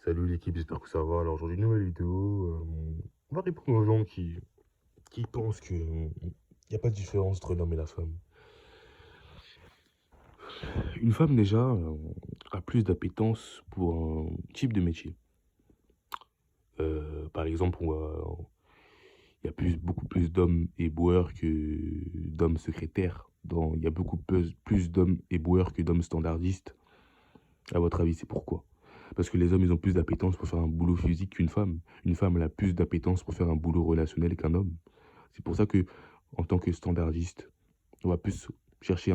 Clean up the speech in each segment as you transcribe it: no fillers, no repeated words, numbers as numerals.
Salut l'équipe, j'espère que ça va. Alors aujourd'hui, une nouvelle vidéo. On va répondre aux gens qui pensent qu'il n'y a pas de différence entre l'homme et la femme. Une femme déjà a plus d'appétence pour un type de métier. Par exemple, il y a beaucoup plus d'hommes éboueurs que d'hommes secrétaires. Il y a beaucoup plus d'hommes éboueurs que d'hommes standardistes. À votre avis, c'est pourquoi? Parce que les hommes, ils ont plus d'appétence pour faire un boulot physique qu'une femme. Une femme, elle a plus d'appétence pour faire un boulot relationnel qu'un homme. C'est pour ça que, en tant que standardiste, on va plus chercher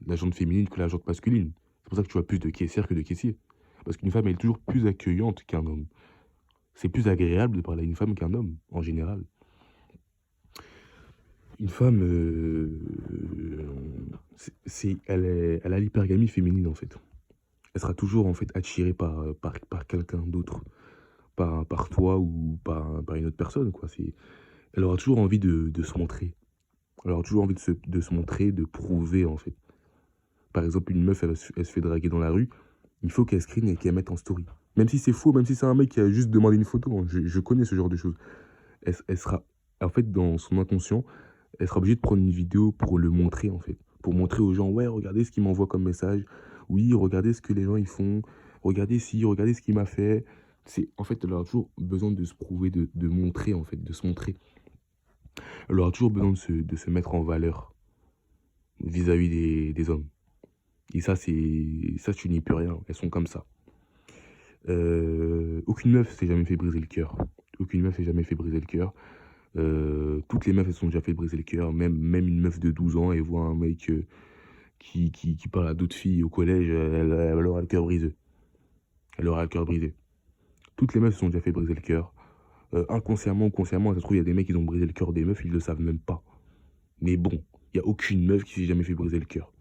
la jante féminine que la jante masculine. C'est pour ça que tu vois plus de caissières que de caissiers. Parce qu'une femme, elle est toujours plus accueillante qu'un homme. C'est plus agréable de parler à une femme qu'un homme, en général. Une femme, elle a l'hypergamie féminine, en fait. Elle sera toujours, en fait, attirée par quelqu'un d'autre. Par toi ou par une autre personne, quoi. Elle aura toujours envie de se montrer. Elle aura toujours envie de se montrer, de prouver, en fait. Par exemple, une meuf, elle se fait draguer dans la rue, il faut qu'elle screen et qu'elle mette en story. Même si c'est faux, même si c'est un mec qui a juste demandé une photo, hein, je connais ce genre de choses. Elle sera, en fait, dans son inconscient, elle sera obligée de prendre une vidéo pour le montrer, en fait. Pour montrer aux gens, ouais, regardez ce qu'il m'envoie comme message. Oui, regardez ce que les gens ils font. Regardez ce qu'il m'a fait. En fait, elle aura toujours besoin de se prouver, de montrer, en fait, de se montrer. Elle aura toujours besoin de se mettre en valeur vis-à-vis des hommes. Et ça, tu n'y peux rien. Elles sont comme ça. Aucune meuf s'est jamais fait briser le cœur. Aucune meuf s'est jamais fait briser le cœur. Toutes les meufs, elles se sont déjà fait briser le cœur. Même une meuf de 12 ans, elle voit un mec qui parle à d'autres filles au collège, elle aura le cœur brisé. Elle aura le cœur brisé. Toutes les meufs se sont déjà fait briser le cœur. Inconsciemment ou consciemment, ça se trouve, il y a des mecs qui ont brisé le cœur des meufs, ils le savent même pas. Mais bon, il n'y a aucune meuf qui s'est jamais fait briser le cœur.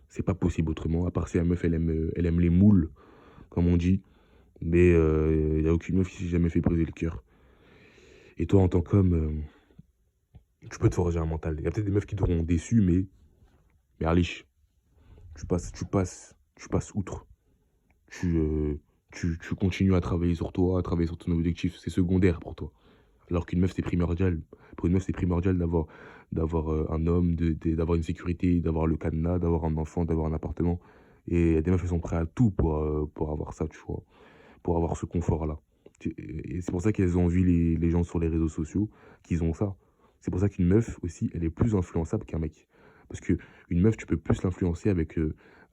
C'est pas possible autrement, à part si la meuf, elle aime les moules, comme on dit. Mais il n'y a aucune meuf qui s'est jamais fait briser le cœur. Et toi, en tant qu'homme, tu peux te forger un mental. Il y a peut-être des meufs qui t'auront déçu, mais Arlich, tu passes outre. Tu, euh, tu continues à travailler sur toi, à travailler sur ton objectif. C'est secondaire pour toi. Alors qu'une meuf, c'est primordial. Pour une meuf, c'est primordial d'avoir un homme, d'avoir une sécurité, d'avoir le cadenas, d'avoir un enfant, d'avoir un appartement. Et des meufs, elles sont prêtes à tout pour avoir ça, tu vois, pour avoir ce confort-là. Et c'est pour ça qu'elles ont vu les gens sur les réseaux sociaux, qu'ils ont ça. C'est pour ça qu'une meuf aussi, elle est plus influençable qu'un mec. Parce que une meuf, tu peux plus l'influencer avec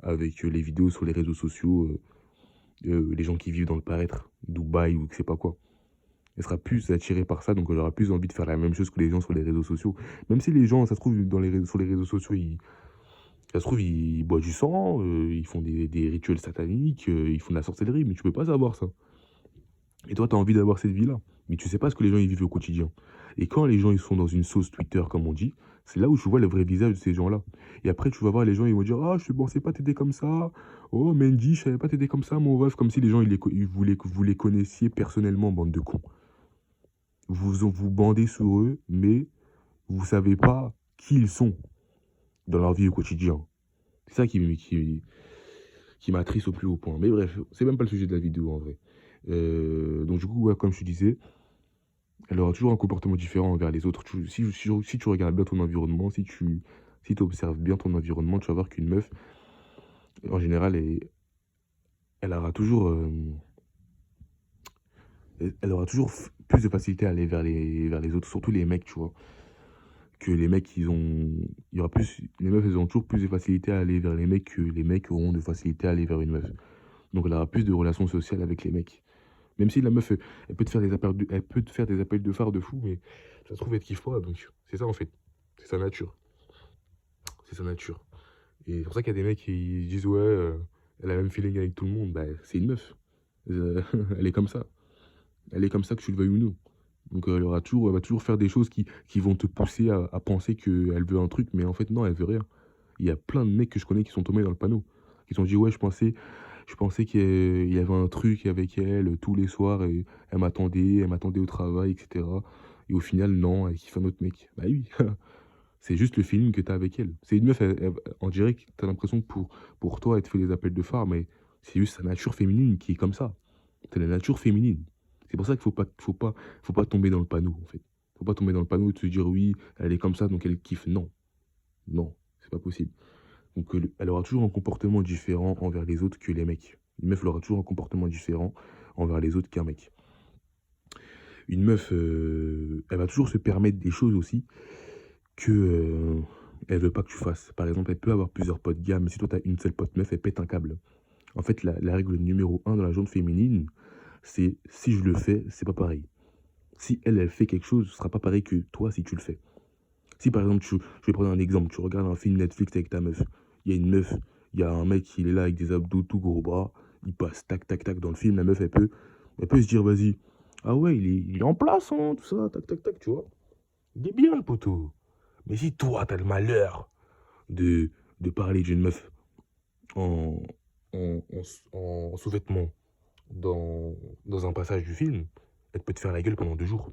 les vidéos sur les réseaux sociaux, les gens qui vivent dans le paraître, Dubaï ou je sais pas quoi. Elle sera plus attirée par ça, donc elle aura plus envie de faire la même chose que les gens sur les réseaux sociaux. Même si les gens, ça se trouve, sur les réseaux sociaux, ça se trouve, ils boivent du sang, ils font des rituels sataniques, ils font de la sorcellerie, mais tu peux pas savoir ça. Et toi, tu as envie d'avoir cette vie-là. Mais tu sais pas ce que les gens ils vivent au quotidien. Et quand les gens ils sont dans une sauce Twitter, comme on dit, c'est là où tu vois le vrai visage de ces gens-là. Et après, tu vas voir les gens, ils vont dire: ah, je pensais pas t'aider comme ça. Oh, Mendy, je savais pas t'aider comme ça, mon ref. Comme si les gens, vous les connaissiez personnellement, bande de cons. Vous bandez sur eux, mais vous savez pas qui ils sont dans leur vie au quotidien. C'est ça qui m'attriste au plus haut point. Mais bref, c'est même pas le sujet de la vidéo en vrai. Donc du coup, ouais, comme je te disais, elle aura toujours un comportement différent envers les autres. Si tu regardes bien ton environnement, si tu observes bien ton environnement, tu vas voir qu'une meuf, en général, elle aura toujours, elle aura toujours plus de facilité à aller vers les autres, surtout les mecs, tu vois. Que les mecs, il y aura plus, les meufs, elles auront toujours plus de facilité à aller vers les mecs que les mecs auront de facilité à aller vers une meuf. Donc elle aura plus de relations sociales avec les mecs. Même si la meuf, elle peut te faire elle peut te faire des appels de phare de fou, mais ça se trouve, elle te kiffe pas, donc c'est ça en fait. C'est sa nature. C'est sa nature. Et c'est pour ça qu'il y a des mecs qui disent ouais, elle a le même feeling avec tout le monde. Bah, c'est une meuf. Euh, elle est comme ça. Elle est comme ça que tu le veuilles ou non. Donc elle va toujours faire des choses qui vont te pousser à penser qu'elle veut un truc, mais en fait non, elle veut rien. Il y a plein de mecs que je connais qui sont tombés dans le panneau. Qui se sont dit ouais, je pensais qu'il y avait un truc avec elle tous les soirs et elle m'attendait au travail, etc. Et au final, non, elle kiffe un autre mec. Bah oui, c'est juste le feeling que t'as avec elle. C'est une meuf, on dirait que t'as l'impression que pour toi, elle te fait des appels de phare, mais c'est juste sa nature féminine qui est comme ça. C'est la nature féminine. C'est pour ça qu'il faut pas tomber dans le panneau, en fait. Faut pas tomber dans le panneau de se dire oui, elle est comme ça, donc elle kiffe. Non, non, c'est pas possible. Donc elle aura toujours un comportement différent envers les autres que les mecs. Une meuf elle aura toujours un comportement différent envers les autres qu'un mec. Une meuf, elle va toujours se permettre des choses aussi que elle veut pas que tu fasses. Par exemple, elle peut avoir plusieurs potes gars, mais si toi tu as une seule pote meuf, elle pète un câble. En fait, la règle numéro un dans la jante féminine, c'est si je le fais, c'est pas pareil. Si elle, elle fait quelque chose, ce sera pas pareil que toi si tu le fais. Si par exemple, je vais prendre un exemple, tu regardes un film Netflix avec ta meuf, il y a une meuf, il y a un mec, il est là avec des abdos tout gros bras, il passe tac tac tac dans le film, la meuf elle peut se dire vas-y, ah ouais, il est en place, hein, tout ça, tac tac tac, tu vois. Il est bien le poteau. Mais si toi, t'as le malheur de, de parler d'une meuf en, en sous-vêtements dans, dans un passage du film, elle peut te faire la gueule pendant 2 jours.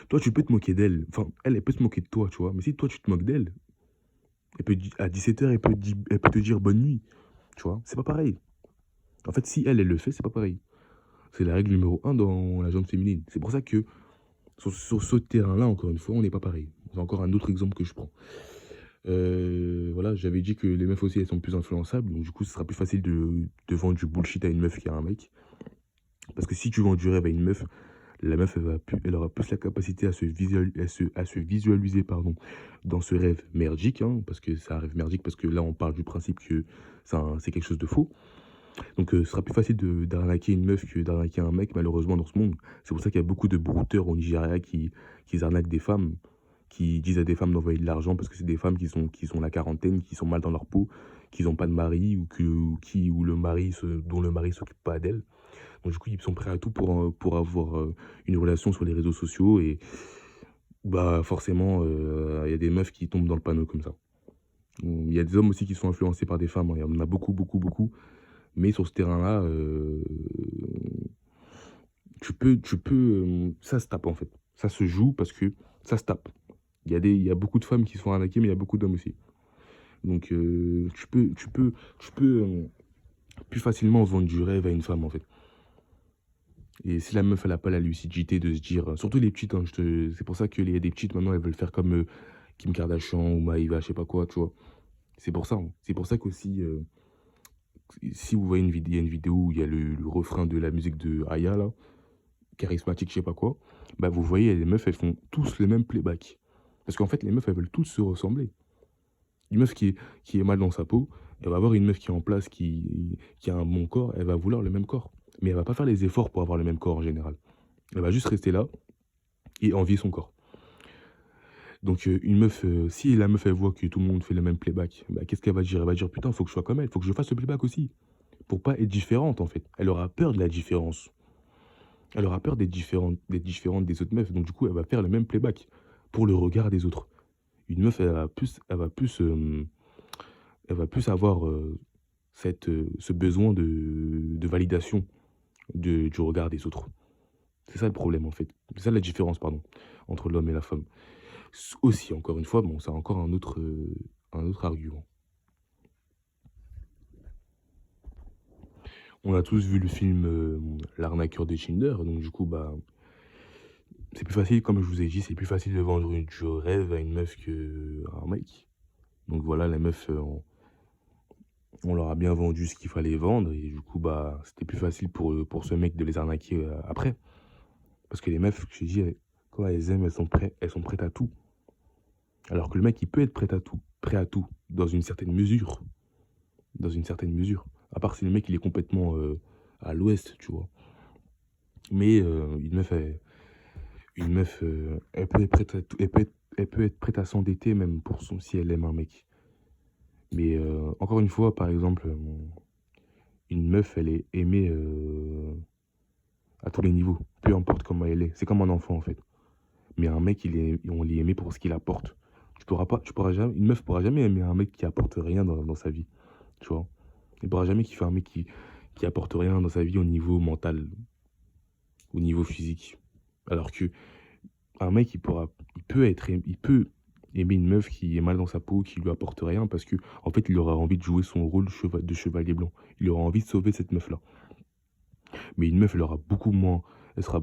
Toi, tu peux te moquer d'elle. Enfin, elle peut se moquer de toi, tu vois. Mais si toi, tu te moques d'elle, à 17h, elle peut te dire bonne nuit. Tu vois, c'est pas pareil. En fait, si elle le fait, c'est pas pareil. C'est la règle numéro un dans la jante féminine. C'est pour ça que sur ce terrain-là, encore une fois, on n'est pas pareil. C'est encore un autre exemple que je prends. Voilà, j'avais dit que les meufs aussi, elles sont plus influençables. Donc, du coup, ce sera plus facile de vendre du bullshit à une meuf qu'à un mec. Parce que si tu vends du rêve à une meuf, la meuf, elle aura plus la capacité à se visualiser pardon, dans ce rêve merdique, hein, parce que c'est un rêve merdique, parce que là, on parle du principe que c'est quelque chose de faux. Donc, ce sera plus facile d'arnaquer une meuf que d'arnaquer un mec, malheureusement, dans ce monde. C'est pour ça qu'il y a beaucoup de brouteurs au Nigeria qui arnaquent des femmes, qui disent à des femmes d'envoyer de l'argent, parce que c'est des femmes qui sont la quarantaine, qui sont mal dans leur peau, qui n'ont pas de mari, ou dont le mari s'occupe pas d'elles. Donc, du coup, ils sont prêts à tout pour avoir une relation sur les réseaux sociaux. Et bah forcément, il y a des meufs qui tombent dans le panneau comme ça. Il y a des hommes aussi qui sont influencés par des femmes, hein. Il y en a beaucoup, beaucoup, beaucoup. Mais sur ce terrain-là, ça se tape en fait. Ça se joue parce que ça se tape. Il y a beaucoup de femmes qui sont arnaquées, mais il y a beaucoup d'hommes aussi. Donc tu peux plus facilement vendre du rêve à une femme en fait. Et si la meuf, elle a pas la lucidité de se dire, surtout les petites, hein, c'est pour ça que les des petites maintenant, elles veulent faire comme Kim Kardashian ou Maïva, je sais pas quoi, tu vois. C'est pour ça, hein. C'est pour ça qu'aussi, si vous voyez il y a une vidéo où il y a le refrain de la musique de Aya, là, charismatique, je sais pas quoi, bah vous voyez, les meufs, elles font tous le même playback. Parce qu'en fait, les meufs, elles veulent toutes se ressembler. Une meuf qui est mal dans sa peau, elle va avoir une meuf qui est en place, qui a un bon corps, elle va vouloir le même corps. Mais elle va pas faire les efforts pour avoir le même corps en général. Elle va juste rester là et envier son corps. Donc une meuf, si la meuf elle voit que tout le monde fait le même playback, bah, qu'est-ce qu'elle va dire? Elle va dire putain, faut que je sois comme elle, faut que je fasse le playback aussi. Pour pas être différente en fait. Elle aura peur de la différence. Elle aura peur d'être différente des autres meufs. Donc du coup, elle va faire le même playback pour le regard des autres. Une meuf, elle va plus avoir ce besoin de validation du regard des autres. C'est ça le problème en fait. C'est ça la différence, pardon, entre l'homme et la femme. Aussi, encore une fois, bon, c'est encore un autre argument. On a tous vu le film L'arnaqueur de Tinder, donc du coup, bah, c'est plus facile, comme je vous ai dit, c'est plus facile de vendre du rêve à une meuf qu'à un mec. Donc voilà, la meuf, on leur a bien vendu ce qu'il fallait vendre, et du coup, bah, c'était plus facile pour ce mec de les arnaquer après. Parce que les meufs, je t'ai dit, quand elles aiment, elles sont prêtes à tout. Alors que le mec, il peut être prêt à tout, dans une certaine mesure. Dans une certaine mesure. À part si le mec, il est complètement à l'ouest, tu vois. Mais une meuf elle peut être prête à tout, elle peut être prête à s'endetter même si elle aime un mec. Mais encore une fois, par exemple, une meuf, elle est aimée à tous les niveaux, peu importe comment elle est. C'est comme un enfant en fait. Mais un mec, on l'est aimé pour ce qu'il apporte. Tu pourras jamais, une meuf pourra jamais aimer un mec qui apporte rien dans sa vie, tu vois. Il pourra jamais kiffer un mec qui apporte rien dans sa vie au niveau mental, au niveau physique. Alors que un mec, il peut aimer une meuf qui est mal dans sa peau, qui lui apporte rien, parce que en fait, il aura envie de jouer son rôle de chevalier blanc. Il aura envie de sauver cette meuf-là. Mais une meuf, elle aura beaucoup moins,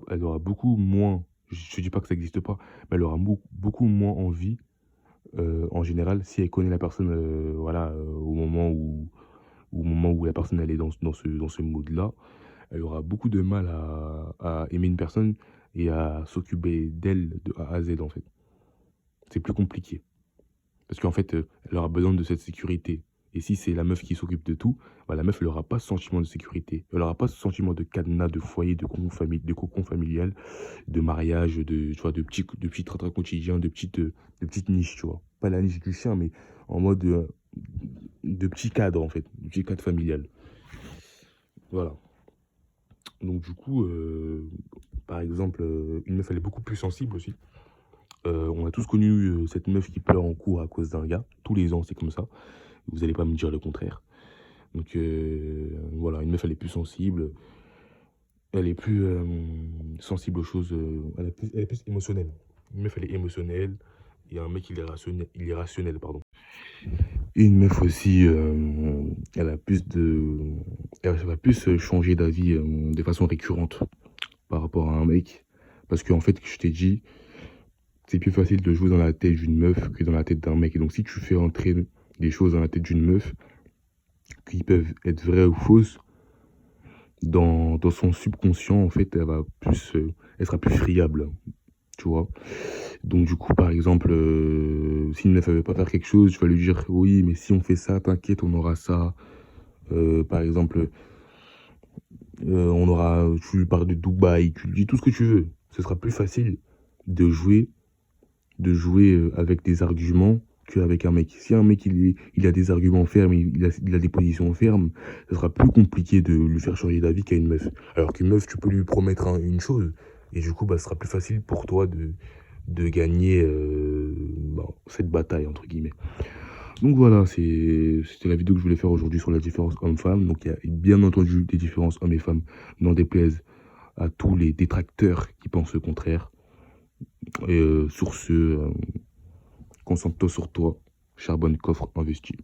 elle aura beaucoup moins, je te dis pas que ça n'existe pas, mais elle aura beaucoup moins envie, en général, si elle connaît la personne, voilà, au moment où la personne elle est dans ce mood-là, elle aura beaucoup de mal à aimer une personne et à s'occuper d'elle de A à Z, en fait. C'est plus compliqué. Parce qu'en fait, elle aura besoin de cette sécurité. Et si c'est la meuf qui s'occupe de tout, bah, la meuf, elle aura pas ce sentiment de sécurité. Elle aura pas ce sentiment de cadenas, de foyer, de cocon familial, de mariage, tu vois, de petits tratas quotidiens, de petites niches, tu vois. Pas la niche du chien, mais en mode de petit cadre, en fait. De petit cadre familial. Voilà. Donc, du coup, par exemple, une meuf, elle est beaucoup plus sensible aussi. On a tous connu cette meuf qui pleure en cours à cause d'un gars. Tous les ans, c'est comme ça. Vous allez pas me dire le contraire. Donc voilà, une meuf, elle est plus sensible. Elle est plus sensible aux choses. Elle est plus émotionnelle. Une meuf, elle est émotionnelle. Et un mec, il est rationnel, pardon. Et une meuf aussi, elle a plus de. Elle va plus changer d'avis de façon récurrente par rapport à un mec. Parce qu'en fait, je t'ai dit, c'est plus facile de jouer dans la tête d'une meuf que dans la tête d'un mec. Et donc, si tu fais entrer des choses dans la tête d'une meuf qui peuvent être vraies ou fausses, dans son subconscient, en fait, elle sera plus friable, tu vois. Donc, du coup, par exemple, si une meuf ne veut pas faire quelque chose, tu vas lui dire, oui, mais si on fait ça, t'inquiète, on aura ça. Par exemple, tu lui parles de Dubaï, tu lui dis tout ce que tu veux. Ce sera plus facile de jouer avec des arguments qu'avec un mec. Si un mec il a des arguments fermes, il a des positions fermes, ce sera plus compliqué de lui faire changer d'avis qu'à une meuf. Alors qu'une meuf, tu peux lui promettre une chose, et du coup, bah, ce sera plus facile pour toi de gagner cette bataille, entre guillemets. Donc voilà, c'était la vidéo que je voulais faire aujourd'hui sur la différence homme-femme. Donc il y a bien entendu des différences hommes et femmes, n'en déplaise à tous les détracteurs qui pensent le contraire. Et sur ce, concentre-toi sur toi, charbonne, coffre, investis.